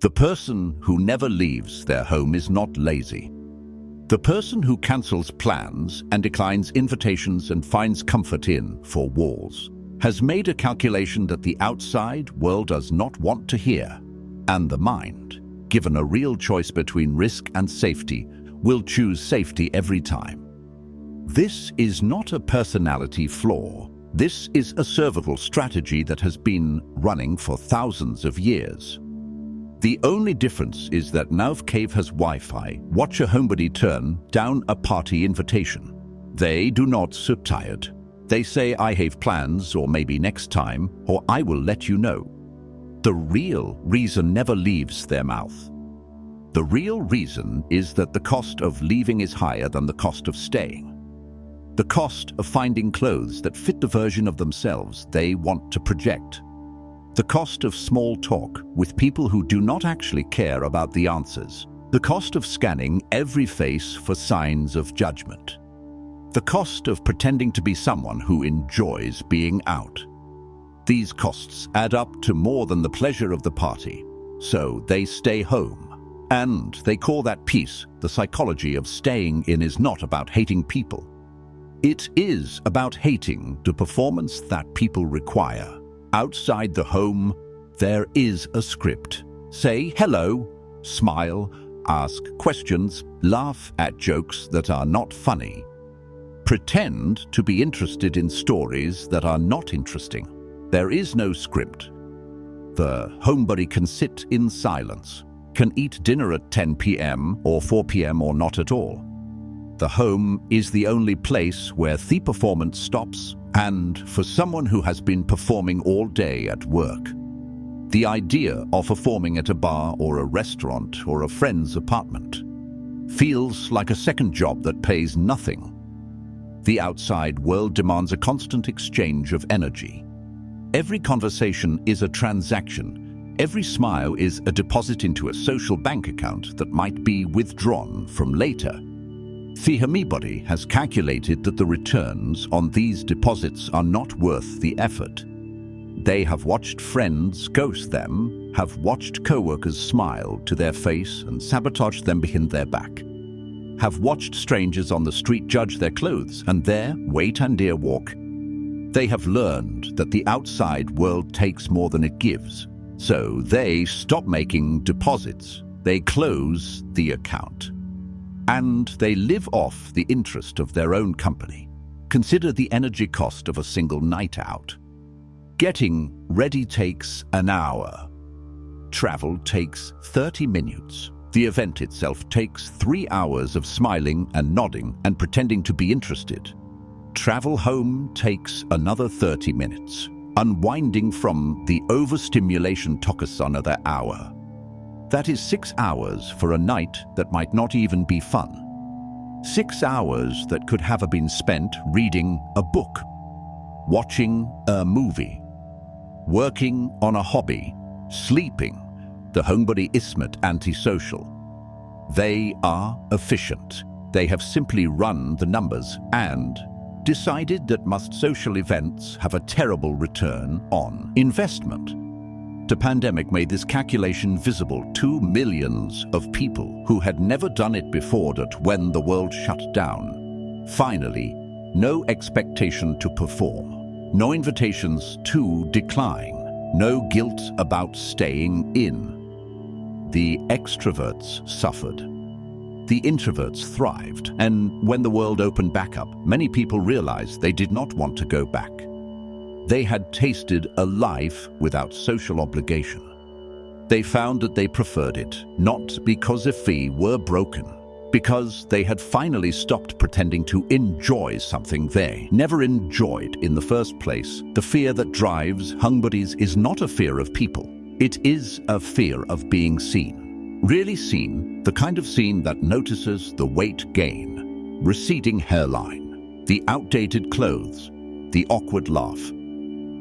The person who never leaves their home is not lazy. The person who cancels plans and declines invitations and finds comfort in four walls has made a calculation that the outside world does not want to hear, and the mind, given a real choice between risk and safety, will choose safety every time. This is not a personality flaw. This is a survival strategy that has been running for thousands of years. The only difference is that now Cave has Wi-Fi. Watch a homebody turn down a party invitation. They do not sit tired. They say, "I have plans," or "maybe next time," or "I will let you know." The real reason never leaves their mouth. The real reason is that the cost of leaving is higher than the cost of staying. The cost of finding clothes that fit the version of themselves they want to project. The cost of small talk with people who do not actually care about the answers. The cost of scanning every face for signs of judgment. The cost of pretending to be someone who enjoys being out. These costs add up to more than the pleasure of the party, so they stay home. And they call that peace. The psychology of staying in is not about hating people. It is about hating the performance that people require. Outside the home, there is a script. Say hello, smile, ask questions, laugh at jokes that are not funny. Pretend to be interested in stories that are not interesting. There is no script. The homebody can sit in silence, can eat dinner at 10 p.m. or 4 p.m. or not at all. The home is the only place where the performance stops, and for someone who has been performing all day at work, the idea of performing at a bar or a restaurant or a friend's apartment feels like a second job that pays nothing. The outside world demands a constant exchange of energy. Every conversation is a transaction. Every smile is a deposit into a social bank account that might be withdrawn from later. The Homebody has calculated that the returns on these deposits are not worth the effort. They have watched friends ghost them, have watched co-workers smile to their face and sabotage them behind their back, have watched strangers on the street judge their clothes and their wait and dear walk. They have learned that the outside world takes more than it gives, so they stop making deposits. They close the account. And they live off the interest of their own company. Consider the energy cost of a single night out. Getting ready takes an hour. Travel takes 30 minutes. The event itself takes 3 hours of smiling and nodding and pretending to be interested. Travel home takes another 30 minutes. Unwinding from the overstimulation takes another hour. That is 6 hours for a night that might not even be fun. 6 hours that could have been spent reading a book, watching a movie, working on a hobby, sleeping. The homebody isn't antisocial. They are efficient. They have simply run the numbers and decided that most social events have a terrible return on investment. The pandemic made this calculation visible to millions of people who had never done it before. That when the world shut down, finally, no expectation to perform, no invitations to decline, no guilt about staying in. The extroverts suffered. The introverts thrived, and when the world opened back up, many people realized they did not want to go back. They had tasted a life without social obligation. They found that they preferred it, not because their feet were broken, because they had finally stopped pretending to enjoy something they never enjoyed in the first place. The fear that drives Homebodies is not a fear of people. It is a fear of being seen. Really seen, the kind of seen that notices the weight gain, receding hairline, the outdated clothes, the awkward laugh.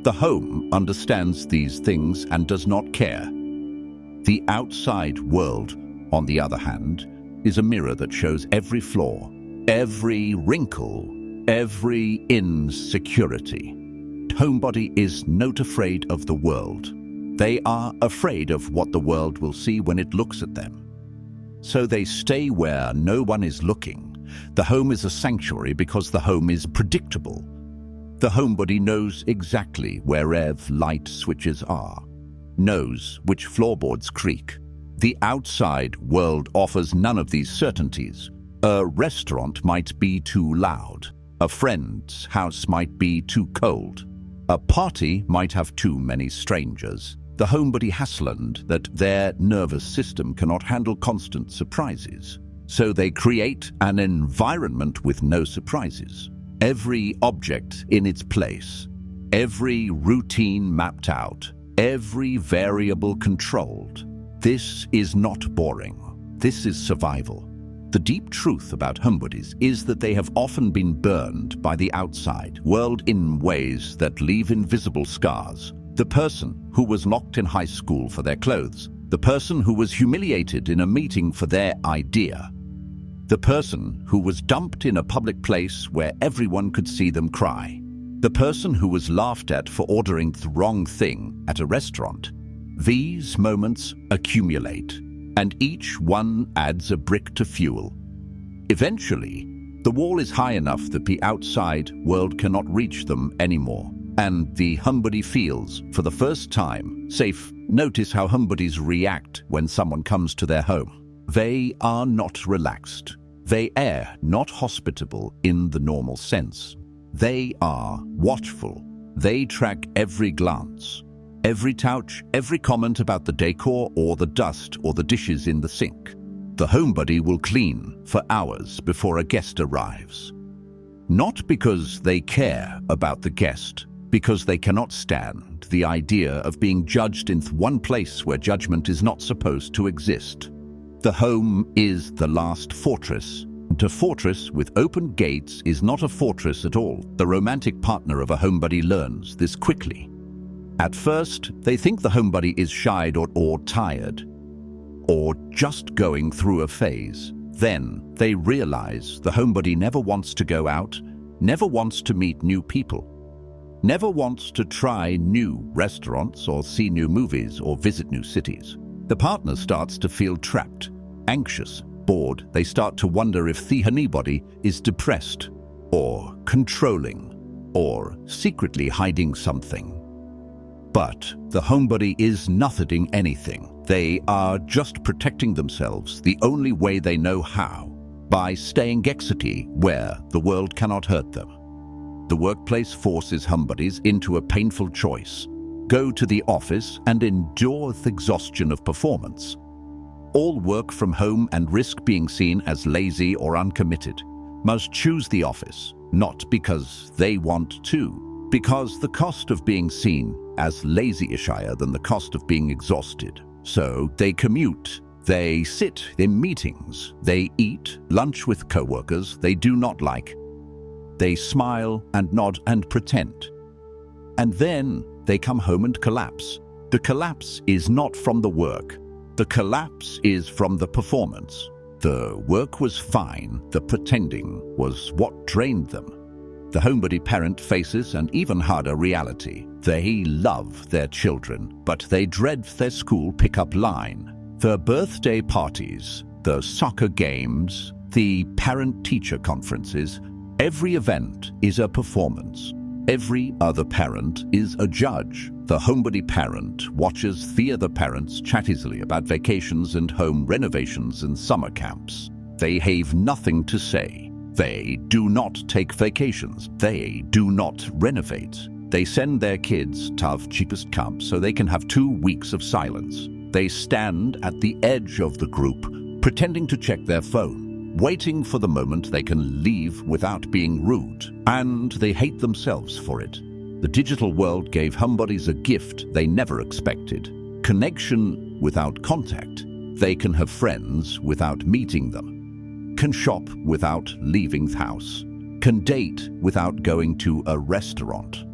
The home understands these things and does not care. The outside world, on the other hand, is a mirror that shows every flaw, every wrinkle, every insecurity. Homebody is not afraid of the world. They are afraid of what the world will see when it looks at them. So they stay where no one is looking. The home is a sanctuary because the home is predictable. The homebody knows exactly where light switches are, knows which floorboards creak. The outside world offers none of these certainties. A restaurant might be too loud. A friend's house might be too cold. A party might have too many strangers. The homebody has learned that their nervous system cannot handle constant surprises. So they create an environment with no surprises. Every object in its place, every routine mapped out, every variable controlled. This is not boring. This is survival. The deep truth about homebodies is that they have often been burned by the outside world in ways that leave invisible scars. The person who was locked in high school for their clothes, the person who was humiliated in a meeting for their idea, the person who was dumped in a public place where everyone could see them cry, the person who was laughed at for ordering the wrong thing at a restaurant. These moments accumulate, and each one adds a brick to fuel. Eventually, the wall is high enough that the outside world cannot reach them anymore, and the homebody feels, for the first time, safe. Notice how homebodies react when someone comes to their home. They are not relaxed. They are not hospitable in the normal sense. They are watchful. They track every glance, every touch, every comment about the decor or the dust or the dishes in the sink. The homebody will clean for hours before a guest arrives. Not because they care about the guest, because they cannot stand the idea of being judged in one place where judgment is not supposed to exist. The home is the last fortress. And a fortress with open gates is not a fortress at all. The romantic partner of a homebody learns this quickly. At first, they think the homebody is shy or tired, or just going through a phase. Then they realize the homebody never wants to go out, never wants to meet new people, never wants to try new restaurants or see new movies or visit new cities. The partner starts to feel trapped, anxious, bored. They start to wonder if the homebody is depressed or controlling or secretly hiding something. But the homebody is not hiding anything. They are just protecting themselves the only way they know how, by staying gexity where the world cannot hurt them. The workplace forces homebodies into a painful choice. Go to the office and endure the exhaustion of performance. All work from home and risk being seen as lazy or uncommitted. Must choose the office, not because they want to, because the cost of being seen as lazy is higher than the cost of being exhausted. So they commute, they sit in meetings, they eat lunch with coworkers they do not like. They smile and nod and pretend. And then they come home and collapse. The collapse is not from the work. The collapse is from the performance. The work was fine, the pretending was what drained them. The homebody parent faces an even harder reality. They love their children, but they dread their school pickup line. The birthday parties, the soccer games, the parent-teacher conferences, every event is a performance. Every other parent is a judge. The homebody parent watches the other parents chat easily about vacations and home renovations and summer camps. They have nothing to say. They do not take vacations. They do not renovate. They send their kids to the cheapest camp so they can have 2 weeks of silence. They stand at the edge of the group, pretending to check their phone, waiting for the moment they can leave without being rude, and they hate themselves for it. The digital world gave homebodies a gift they never expected: connection without contact. They can have friends without meeting them, can shop without leaving the house, can date without going to a restaurant.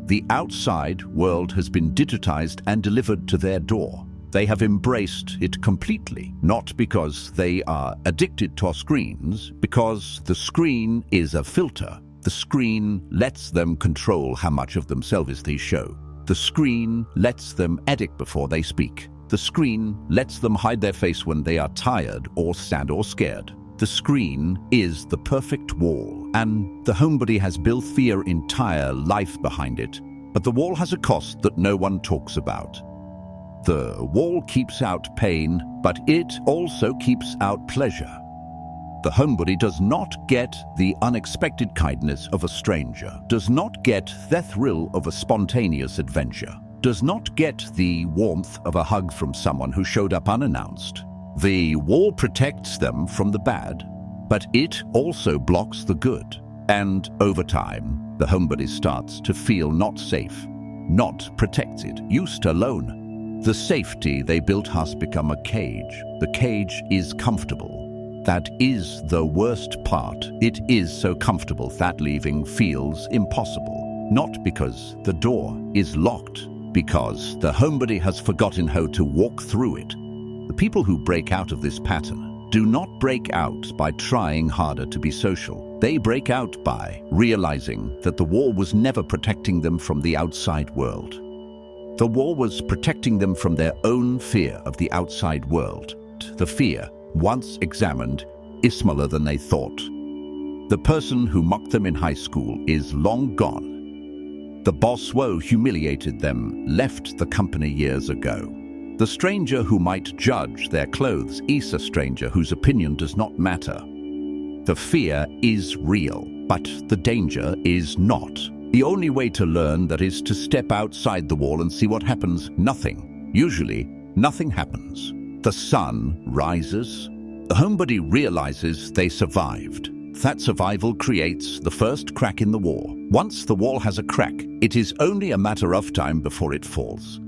The outside world has been digitized and delivered to their door. They have embraced it completely, not because they are addicted to screens, because the screen is a filter. The screen lets them control how much of themselves they show. The screen lets them edit before they speak. The screen lets them hide their face when they are tired or sad or scared. The screen is the perfect wall, and the homebody has built their entire life behind it. But the wall has a cost that no one talks about. The wall keeps out pain, but it also keeps out pleasure. The homebody does not get the unexpected kindness of a stranger, does not get the thrill of a spontaneous adventure, does not get the warmth of a hug from someone who showed up unannounced. The wall protects them from the bad, but it also blocks the good. And over time, the homebody starts to feel not safe, not protected, used alone. The safety they built has become a cage. The cage is comfortable. That is the worst part. It is so comfortable that leaving feels impossible. Not because the door is locked, because the homebody has forgotten how to walk through it. The people who break out of this pattern do not break out by trying harder to be social. They break out by realizing that the wall was never protecting them from the outside world. The wall was protecting them from their own fear of the outside world. The fear, once examined, is smaller than they thought. The person who mocked them in high school is long gone. The boss who humiliated them left the company years ago. The stranger who might judge their clothes is a stranger whose opinion does not matter. The fear is real, but the danger is not. The only way to learn that is to step outside the wall and see what happens. Nothing. Usually, nothing happens. The sun rises. The homebody realizes they survived. That survival creates the first crack in the wall. Once the wall has a crack, it is only a matter of time before it falls.